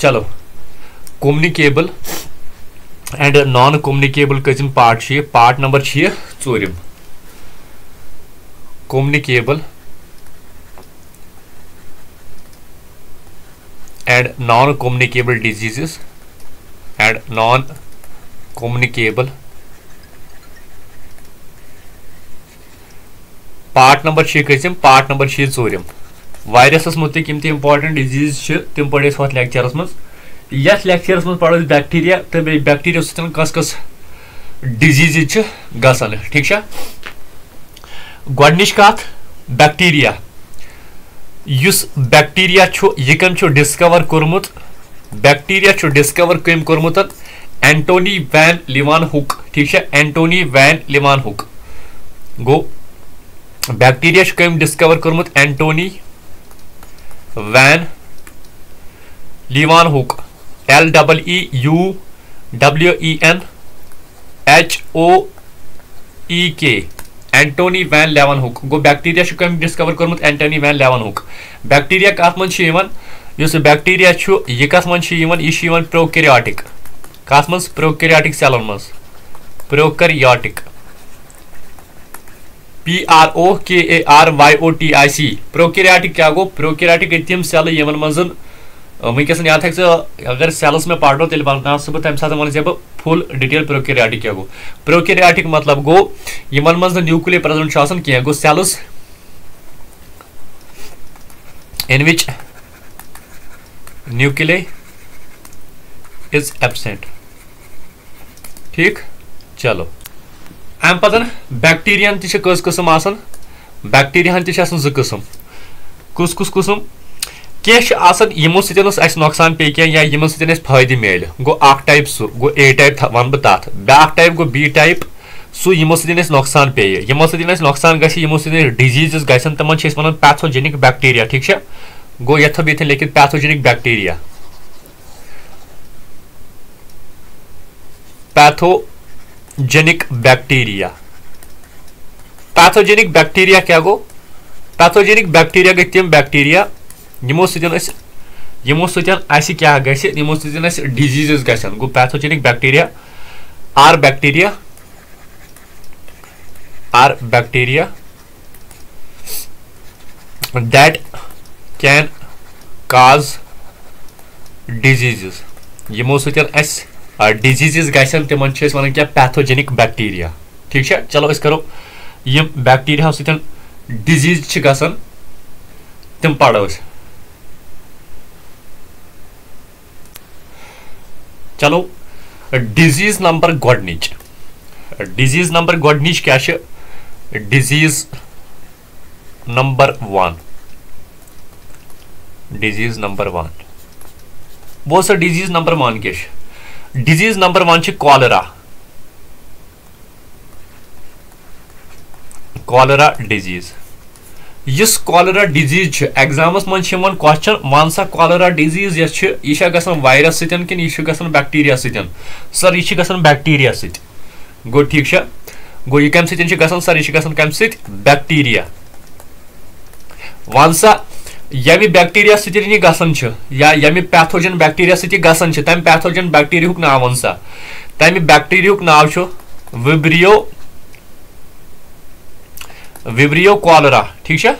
चलो communicable and non communicable कजिन part part number चूरिम communicable and non communicable diseases and non communicable part number कजिम part number चूरिम वायरसस मुतलिक यम इंपॉर्टेंट डिजीज तम पढ़ अत लेक्चरस मज यथ लेक्चरस मज पढ़ो बैक्टीरिया तो बैक्टीरिया सतन कस कस डिजीज गसान ठीक गोडनिच कथ बैक्टीरिया युस बैक्टीरिया यह कम डिस्कवर कोर्मुत बैक्टीरिया डिस्कवर कम कोर्मुत एंटोनी वैन लीवानहुक ठीक है एंटोनी वैन लीवानहुक गो बैक्टीरिया कम डिस्कवर कोर्मुत Antonie van Leeuwenhoek LEEUWENHOEK Antonie van Leeuwenhoek गो बैक्टीरिया कम डिस्कवर कोर्मुत एंटोनी वैन लीवानहुक बैक्टीरिया कत मज बैक्टीरिया यह कत मज यह प्रोकैरियोटिक कत मज प्रोकैरियोटिक सेलन मज प्रोकैरियोटिक PROKARYOTIC प्रोकैरियोटिक क्या गो प्रोकैरियोटिक तम सेल यमन मज वनकस याद अगर सेल्स में पार्टो तेल बना तम सात वन बह फुल डिटेल प्रोकैरियोटिक क्या गो प्रोकैरियोटिक मतलब गो यमन मज न्यूक्लिय प्रेजेंट कह गो cells in which nuclei is absent ठीक चलो अम पतन बैक्टीरिया कस कस्म आसन बैक्टीरिया ज कस्म कुस कुस कस्म कह यमो सत नुकसान पे क्या या यमो सत फायदे मिल गो अख टाइप सह गो ए टाइप वन बह तथ ब्याक टाइप गो बी टाइप सह यमो सत नुकसान पे यमो सत नुकसान गमो सत डिजीज गन तमन वन पैथोजेनिक बैक्टीरिया ठीक है गो ये ये लिखित pathogenic bacteria pathogenic bacteria pathogenic bacteria क्या गो पैथोजेनिक बैक्टीरिया गई तम बैक्टीरिया यमो सत क्या गमो सत डिजीज गन गो pathogenic bacteria are bacteria that can cause disease यमो सत डिजीज गन तम वन क्या पैथोजेनिक बैक्टीरिया ठीक है चलो करो यम बैक्टीरिया सत डिजीज गसन तम पढ़ो चलो डिजीज नंबर गोडनिच क्या डिजीज नंबर वन वो सर डिजीज नंबर वन क्या disease number one cholera disease इस कॉलरा डिजीज एग्जामस मन क्वेश्चन वन सा कॉलरा डिजीज यह गसन वायरस सतन कि यह गसन बैक्टीरिया सतन सर यह गसन बैक्टीरिया सत गो ठीक है गो यह कम सतन गसन सर यह गसन कम सत बैक्टीरिया वन सा यमि बैक्टीरिया सतन यह गसन या यमि पैथोजन बैक्टीरिया सत गसन तम पैथोजन बैक्टीरिया नाव वन सा तमि बैक्टीरिया नाव विब्रियो कॉलरा ठीक है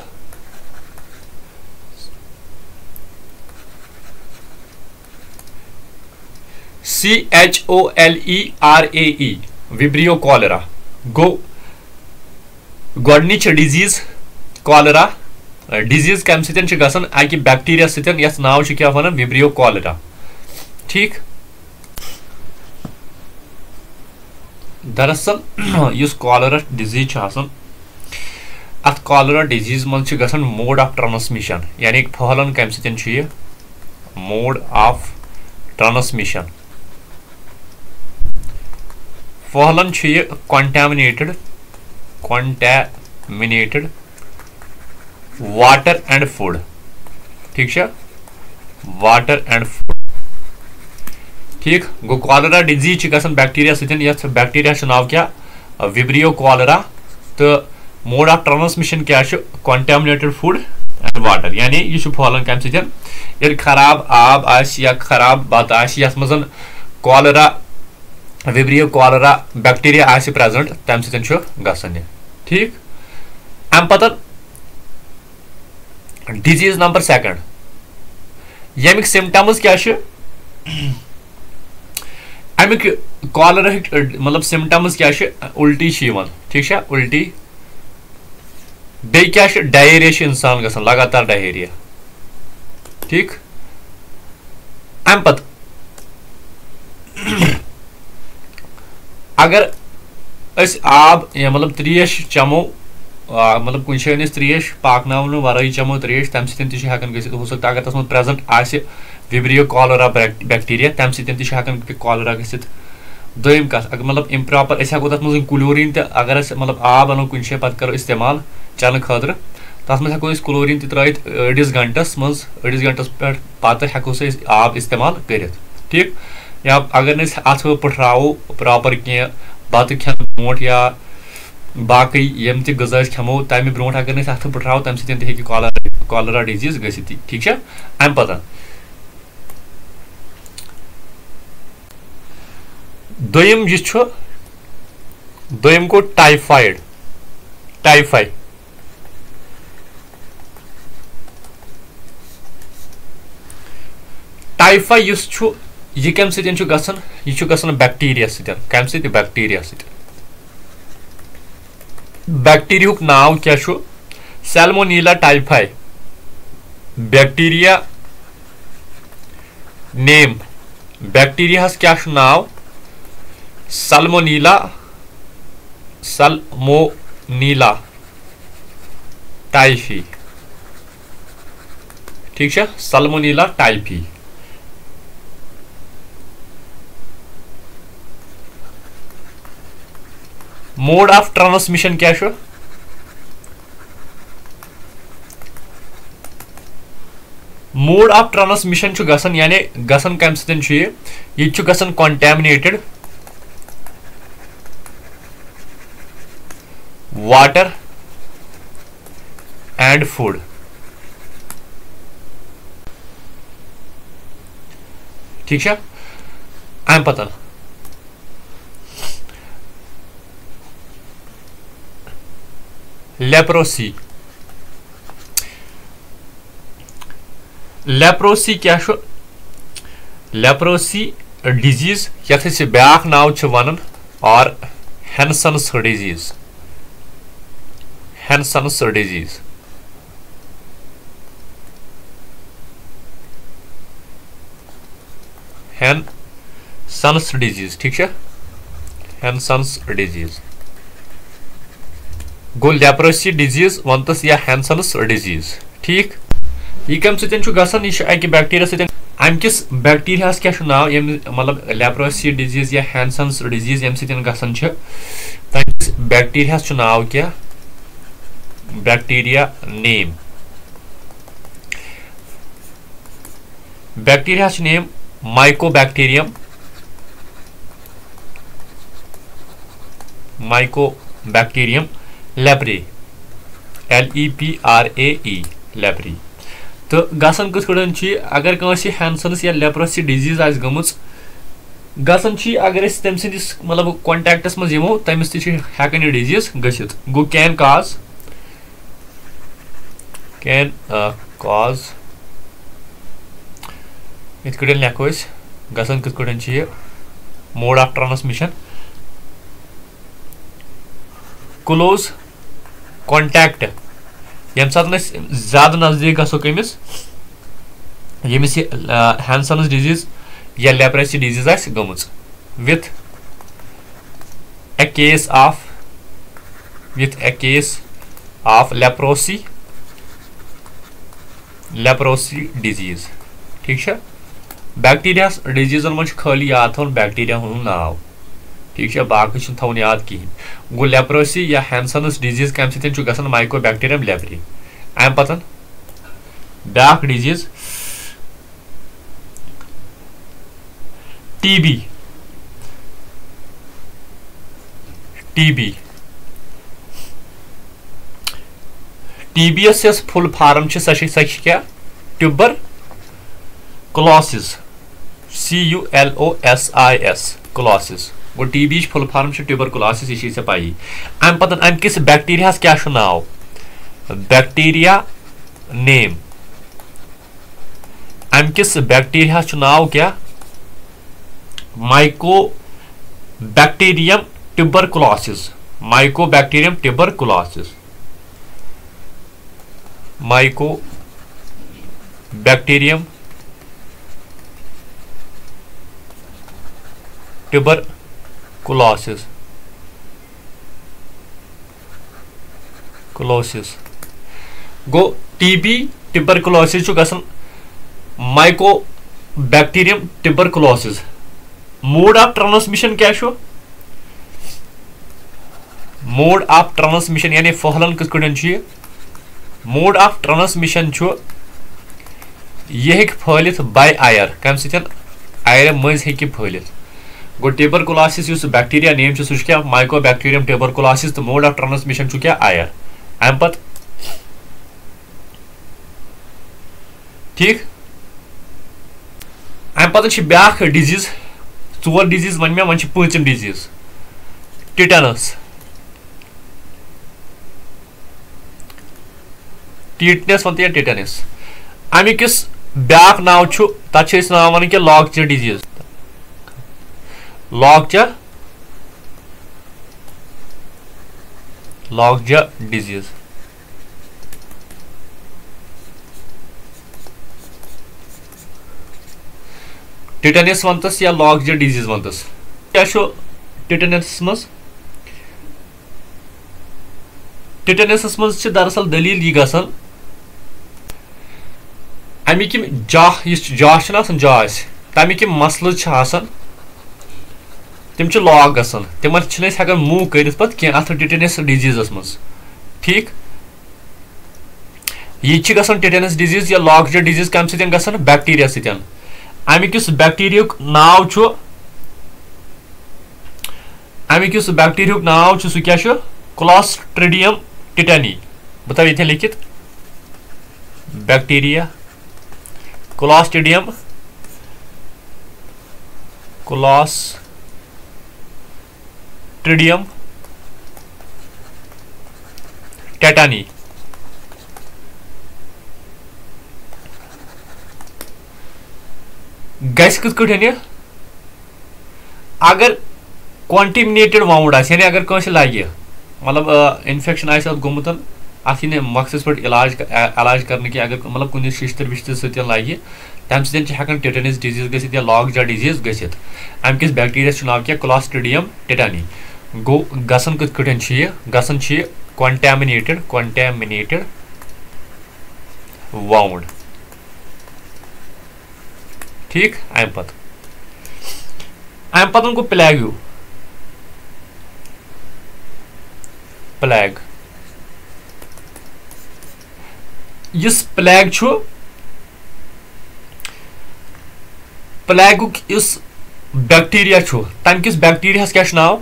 CHOLERAE विब्रियो कॉलरा गो गोडनिच डिजीज कॉलरा डिजीज कम सतन गसन अकि बैक्टीरिया सतन यथ नाव क्या वन विब्रियो कॉलरा ठीक दरअसल इस कॉलरा डिजीज अत कॉलरा डिजीज मन मोड ऑफ ट्रांसमिशन यानी फहलन कम सतन मोड ऑफ ट्रांसमिशन फहलन कंटामिनेटेड वाटर एंड फूड ठीक है वाटर एंड फूड ठीक गो कॉलरा डिजीज गसन बैक्टीरिया सतन यथ बैक्टीरिया नाव क्या विब्रियो कॉलरा तो मोड ऑफ ट्रांसमिशन क्या कंटामिनेटेड फूड एंड वाटर यानी यह फहलान कम सत खराब आब या खराब बत यथ मज कॉलरा विब्रियो कॉलरा बैक्टीरिया आसि प्रेजेंट तम सत ठीक अम पत डिजीज नंबर सेकंड यमिक सिम्टम्स क्या अमिक कॉलरा मतलब सिम्टम्स क्या उल्टी ठीक है उल्टी बे क्या डायरिया इंसान गसान लगातार डायरिया ठीक अम पत अगर आब मतलब त्रेश चमो मतलब कुछ जाए त्रेश पाकन वर चमो त्रेश तम सकान हो सकता अगर तथ प्रेजेंट आसि विब्रियो कॉलरा बैक्टीरिया तम सकान कॉलरा गसित दोम कत अगर मतलब इम्प्रॉपर हेको तथ मज क्लोरीन अगर मतलब आब अनो कुछ पे करो इस्तेमाल चलने खतर तथ मज हेको क्लोरीन त्रत अड़िस घंटस मज अड़िस घंटस पे पत हेको आब इस्तेमाल कर ठीक या अगर अथ पठरावो प्रॉपर कह बत खेन ब्रो या बाकी यम गजा खेमो तमें ब्रो अगर अथ पठरावो तम सत कॉलरा डिजीज गसित ठीक है अम पत दोयम दोयम गो टाइफाइड टाइफाइड टाइफाइड यह कम सत बैक्टीरिया कम सत बैक्टीरिया बैक्टीरिया नाव क्या Salmonella typhi bacteria name bacteria क्या नाव सल्मोनेला टाइफी ठीक है Salmonella typhi mode of transmission क्या मोड ऑफ ट्रांसमिशन गसन यानी गसन कम सत यह गसन कॉन्टैमिनेटेड वाटर एंड फूड ठीक है अम पता लेप्रोसी लेप्रोसी क्या लेप्रोसी डिजीज ये ब्याक नाव वन और हेंसन्स डिजीज हेंसन्स डिजीज हेंसन्स डिजीज ठीक है हेंसन्स डिजीज गो लेप्रोसी डिजीज वनतस या हेंसन्स डिजीज ठीक यह कम सतन यह अकि बैक्टीरिया सत अमकिस बैक्टीरिया क्या नाव मतलब लेप्रोसी डिजीज या हेंसन्स डिजीज यम सतन गसन तमिस बैक्टीरिया नाव क्या bacteria name bacteria name Mycobacterium Mycobacterium leprae LEPRAE leprae तो गसन कथ अगर कंस हेंसन्स या लेप्रोसी डिजीज आस गमच गसन अगर तम सिंदिस मतलब कॉन्टैक्टस मज यमो तमिस हेकन यह डिजीज गसित गो कैन कॉज इत कटन लेखो गसन कथ कटन mode of transmission close contact यम सात ज्यादा नजदीक गो कमिस यमिस हेंसन्स डिजीज या लेप्रोसी डिजीज आस गमच with a case of leprosy disease ठीक है बैक्टीरिया डिजीजन मज खाली याद थवन बैक्टीरिया नाव ठीक है बाकी थवन याद कहें गो लेप्रोसी या हेंसन्स डिजीज कम सत गसन माइकोबैक्टीरियम लेप्री अम पतन back disease TB TBS yes full form सह क्या ट्यूबर क्लोसिस CULOSIS क्लोसिस गो TB फुल फॉर्म ट्यूबर क्लोसिस यह ऐ पाई अम पत अम किस बैक्टीरिया क्या नाव बैक्टीरिया नेम अम किस बैक्टीरिया नाव क्या Mycobacterium tuberculosis Mycobacterium tuberculosis Mycobacterium tuberculosis go TB tuberculosis Mycobacterium tuberculosis mode of transmission क्या मोड ऑफ ट्रांसमिशन यानी फहलन किस मोड ऑफ ट्रांसमिशन यह फैलित बाय आयर कम आयर मज फैलित गो ट्यूबरकुलोसिस बैक्टीरिया नेम सह क्या माइकोबैक्टीरियम ट्यूबरकुलोसिस तो मोड ऑफ ट्रांसमिशन क्या आयर अम पत ठीक अम पत ब्या डिजीज 4 डिजीज वन मे वन पम डिजीज टिटनस टीटनेस वन टिटनस अमिकस ब्या नाव तथ नाव वन कि lockjaw disease lockjaw disease tetanus वनतस या लॉकजा डिजीज वनतस क्या टिटनस मज टिटनस मज दरअसल दलील यह गसन अमिक जाह जास तमिक मसल तम लॉक गसन तिमन हेकान मूव कर अत टिटनस डिजीजस मज ठीक यह टिटनस डिजीज या लॉकजा डिजीज कम सत बैक्टीरिया सतन अमिक बैक्टीरिया नाव सह क्या क्लोस्ट्रिडियम टिटनी बता ये लिखित बैक्टीरिया क्लोस्ट्रिडियम टेटानी गस कित अगर कॉन्टिमिनेटेड वाउंड यानी अगर कस लगे मतलब इन्फेक्शन गोमुत अत मकसद पे इलाज करने की अगर मतलब कुछ शिश्तर विश्तर सत्य लगे तम सकान टिटनस डिजीज गसित या लॉकजा डिजीज गसित अमकिस बैक्टीरिया नाव क्या क्लोस्ट्रिडियम टिटनी गो गसन कित गसन कॉन्टैमिनेटेड वाउंड ठीक अम पत गो प्लैग इस प्लैग प्लैगुक इस बैक्टीरिया तम किस बैक्टीरिया क्या नाव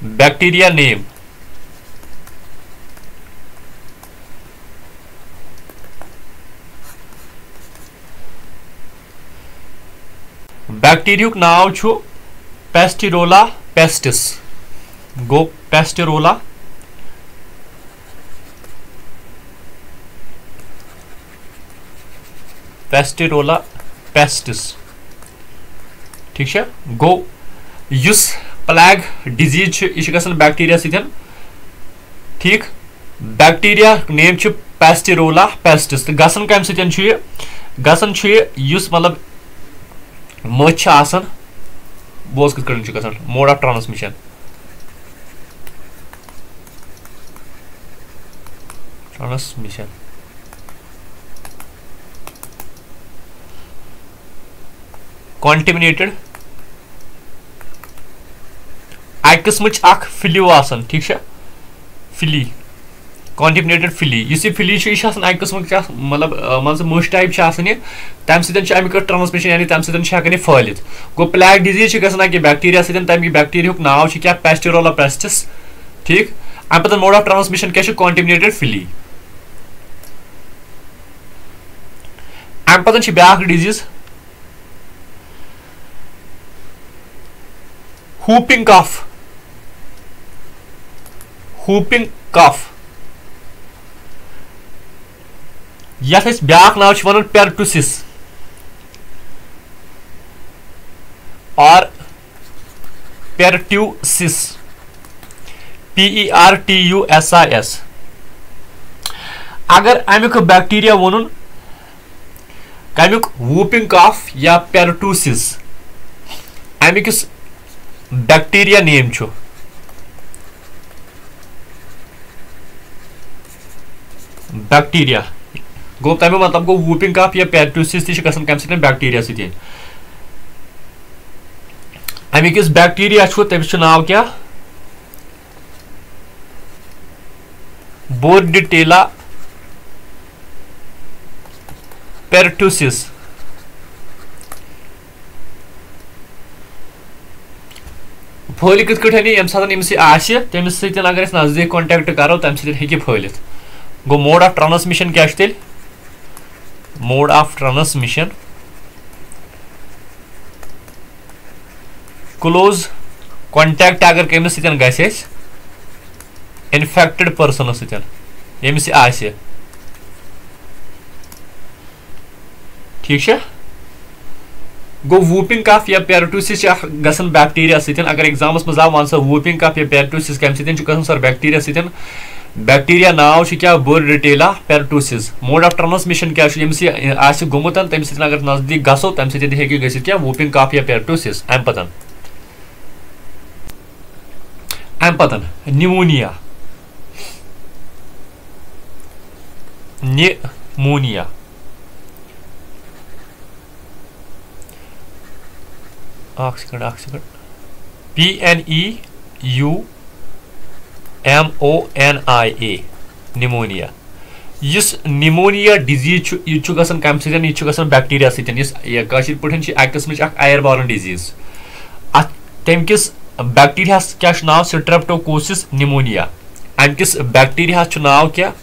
बैक्टीरिया नेम बैक्टीरिया नाव पेस्टिरोला पेस्टिस गो पेस्टिरोला पेस्टिस ठीक है गो इस प्लैग डिजीज यह बैक्टीरिया सतन ठीक बैक्टीरिया नेम पेस्टिरोला पेस्टिस तो गसन कम सतन गसन मतलब मज बोज कित मोड ऑफ ट्रांसमिशन कॉन्टिमिनेटेड अक किस्म फिल्यू ठीक है फिली कॉन्टिमिनेटेड फिली इस फिली अक कस्म मतलब मान मश टाइप तम समिक ट्रांसमिशन यानी तम सैन फहलित गो प्लैग डिजीज गि बैक्टीरिया तमिक बैक्टीरिया नाव क्या पेस्टिरोला पेस्टिस ठीक अम पे मोड ऑफ ट्रांसमिशन क्या कॉन्टिमिनेटेड फिली अम पे ब्या डिजीज whooping cough यथ ब्या नाव वन पेरटूसिस और पेरट्यूसिस PERTUSIS अगर अमुक बैक्टीरिया वोन कमुक whooping cough या पेरटूसिस अमिकस बैक्टीरिया नेम बैक्टीरिया गो तमें मतलब गो whooping cough या पेरटूसिस कम सत बैक्टीरिया सत अमिकस बैक्टीरिया तमिस नाव क्या बोर्डिटेला पेरटूसिस फहल कथ यम सात तमिस अगर नजदीक कॉन्टेक्ट करो तम सह फहलित गो मोड ऑफ ट्रांसमिशन क्या तेल mode of transmission close contact अगर कमिस सत इन्फेक्टेड पर्सन यमिस ठीक है गो whooping cough या पेरटूसिस गसन बैक्टीरिया सत अगर एग्जामस मज आव वन सा whooping cough या पेरटूसिस कम सत सर बैक्टीरिया सत बैक्टीरिया नाव क्या बोर्डिटेला पेरटूसिस मोड ऑफ ट्रांसमिशन क्या यमिस गोमुत तम सत अगर नजदीक गसो तम सत गि क्या whooping cough या पेरटूसिस अम पतन न्यूमोनिया निमोनिया PNEUMONIA निमोनिया इस निमोनिया डिजीज गसन कम सत बैक्टीरिया सत पे अक किस्म आयर बॉर्न डिजीज तमिस बैक्टीरिया क्या नाव स्ट्रेप्टोकोसिस निमोनिया अमकिस बैक्टीरिया नाव क्या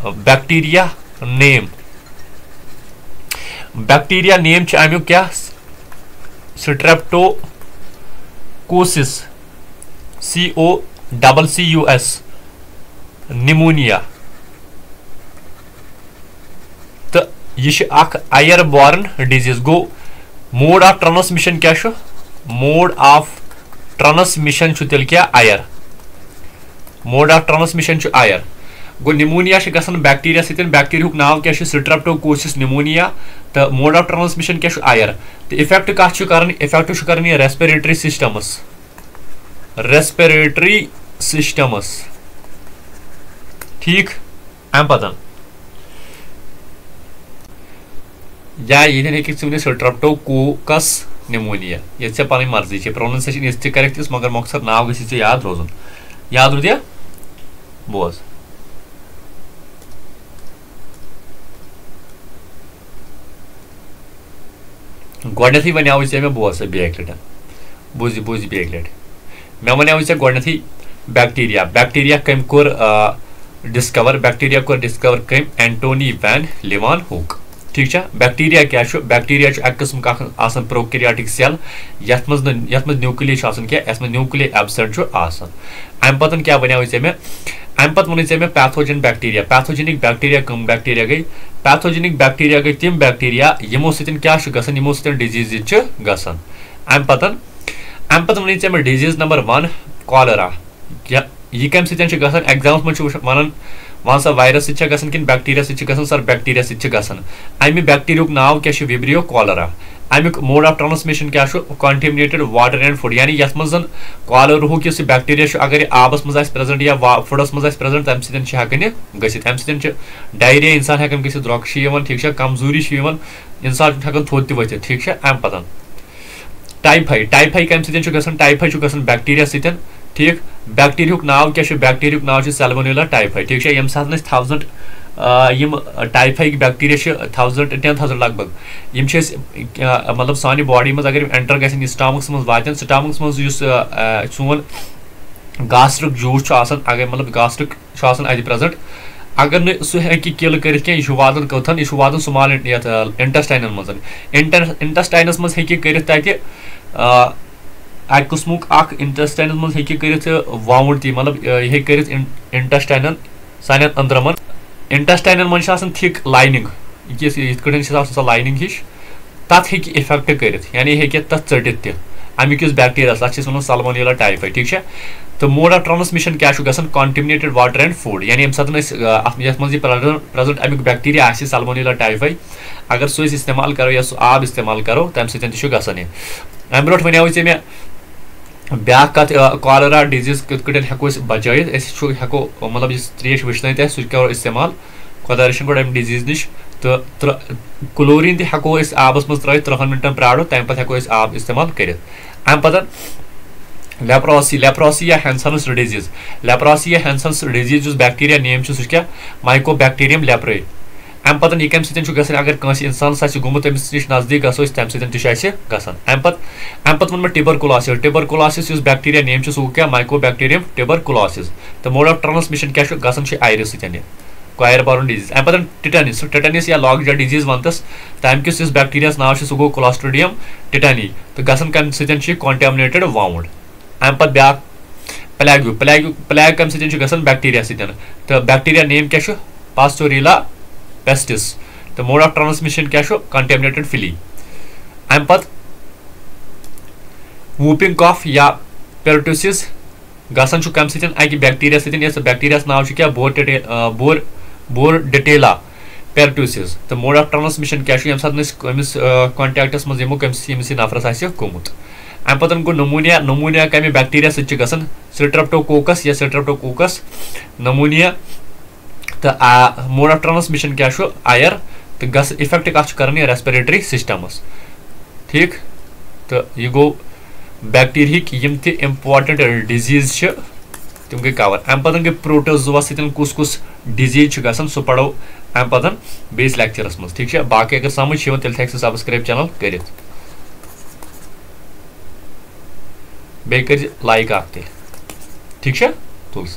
बैक्टीरिया नेम अमुक क्या स्ट्रेप्टोकोसिस COCCUS निमोनिया तो यह आयर बॉर्न डिजीज गो मोड ऑफ ट्रांसमिशन क्या मोड ऑफ ट्रांसमिशन तेल क्या air mode of transmission air गो निमोनिया गसन बैक्टीरिया सत बैक्टीरिया नाव क्या स्ट्रेप्टोकोसिस निमोनिया तो मोड ऑफ ट्रांसमिशन क्या आयर तो इफेक्ट कत इफेक्ट कर रेस्पिरेटरी सिस्टमस ठीक अम पतन या ये स्ट्रेप्टोकोकस निमोनिया ये पे पन मर्जी प्रोनाउंसिएशन ये करेक्ट मगर मकसद नाव गि याद रोजन याद रुदिया बोज गोडनेथी वनाव मे बोज बेक लट बोज बेक लट मे वनाव गोडनेथी बैक्टीरिया कम कोर डिस्कवर कम एंटोनी वैन लीवेनहुक ठीक है बैक्टीरिया क्या बैक्टीरिया अक किस्म प्रोकैरियोटिक सेल यथ मज न्यूक्लिय क्या न्यूक्लिय एब्सेंट अम पतन क्या वनाव मे अम पे वन मे पैथोजन पैथोजेनिक बैक्टीरिया कम बैक्टीरिया गई पैथोजेनिक बैक्टीरिया गई तम बैक्टीरिया यमो सत डिजीज गसन अम पे वन मे डिजीज नंबर 1 कॉलरा यह कम सत एग्जाम्स मज वन वन सा वायरस सत कि बैक्टीरिया सत सर बैक्टीरिया सत अमि बैक्टीरिया नाव क्या विब्रियो कॉलरा अमुक मोड ऑफ ट्रांसमिशन क्या कॉन्टिमिनेटेड वाटर एंड फूड यानी यथ मज कॉलर किस बैक्टीरिया अगर आबस मज प्रेजेंट या फूडस मज प्रेजेंट तम सत गम सत डायरिया इंसान हेकन गि रोक्ष ठीक है कमजोरी इंसान हेकन थोद तथ ठीक है अम पतन टाइफाइड कम सत टाइफाइड बैक्टीरिया सत ठीक बैक्टीरिया नाव क्या बैक्टीरिया नाव सैल्मोनेला टाइफाई ठीक है यम सात 1000 टाइफाइक बैक्टीरिया 1010,000 लगभग मतलब सानी बॉडी मज अगर एंटर गन स्टमक्स मज वातन स्टमक्स मज सोन गास्ट्रिक जूस अगर मतलब गास्ट्रिक प्रेजेंट अगर न सह किल कर वादान कौथन यह वादान स्मॉल इंटेस्टाइन मज इंटेस्टाइनस मज कर तत अक किस्मुक इंटेस्टाइन मज कर वाउंड ती मतलब यह कर इंटेस्टाइन सान अंद्रमन इंटेस्टाइन मन थिक लाइनिंग सह लाइनिंग हिश तथ इफेक्ट कर यानी तथ चटित तह अमुक बैक्टीरिया तथ वन सैल्मोनेला टाइफाई ठीक है तो मोड ऑफ ट्रांसमिशन क्या कॉन्टिमिनेटेड वाटर एंड फूड यानी यम सात प्रेजेंट अमुक बैक्टीरिया सैल्मोनेला टाइफाई अगर सो इस्तेमाल करो या सो आब इस्तेमाल करो तम सह गसान अम ब्रो वनो मे ब्या कत कॉलरा डिजीज कत हेको बचात हेको मतलब त्रेश वुन सह करो इस्तेमाल खुदा रचन गो अम डिजीज नश तो क्लोरीन तक हेको आबस मज त्र 30 मिनटन प्राड़ो तम पे हेको आब इस्तेमाल कर अम पत लेप्रोसी या हैंसन्स डिजीज लेप्रोसी या हैंसन्स डिजीज बैक्टीरिया नेम सह क्या माइकोबैक्टीरियम लेप्रे अम पत यह कम सत अगर कंस इंसान गुमुत तमिस नश नजदीक गो तम सत अम पत वो टिबरकुलोसिस बैक्टीरिया नेम सह क्या माइकोबैक्टीरियम टिबरकुलोसिस तो मोड ऑफ ट्रांसमिशन क्या आयर सत क्वायर बोर्न डिजीज अम पे टिटेनस या लॉकजा डिजीज वनतस तम किस बैक्टीरिया नाव सह गो क्लोस्ट्रिडियम टिटेनी तो गसन कम सत कॉन्टेमिनेटेड वाउंड अम पे ब्या प्लैग कम सत बैक्टीरिया सत तो बैक्टीरिया नेम क्या पास्टोरेला पेस्टिस तो मोड ऑफ ट्रांसमिशन क्या कॉन्टेमिनेटेड फिली अम पे वूपिंग कॉफ या पेर्टुसिस गसन कम सत बैक्टीरिया सत बैक्टीरिया नाव क्या बोरडेटेला पेर्टुसिस तो मोड ऑफ ट्रांसमिशन क्या यम सात कॉन्टैक्टस मज यमिस नफरस गोमुत अम पे गो नमूनिया कम बैक्टीरिया सत स्ट्रेप्टोकोकस या स्ट्रेप्टोकोकस नमूनिया तो मोड ऑफ ट्रांसमिशन क्या आयर तो गस इफेक्ट कत कर रेस्पिरेटरी सिस्टमस ठीक तो यह गो बैक्टीरिया यम ते इम्पॉर्टेंट डिजीज तम गई कवर अम पे गई प्रोटोजुआ सत कुस डिजीज गसान सह पढ़ो अम पे बेस लेक्चरस मज ठीक है बाकी अगर समझ तेल थे सब्सक्राइब चैनल कर लाइक ठीक है तुल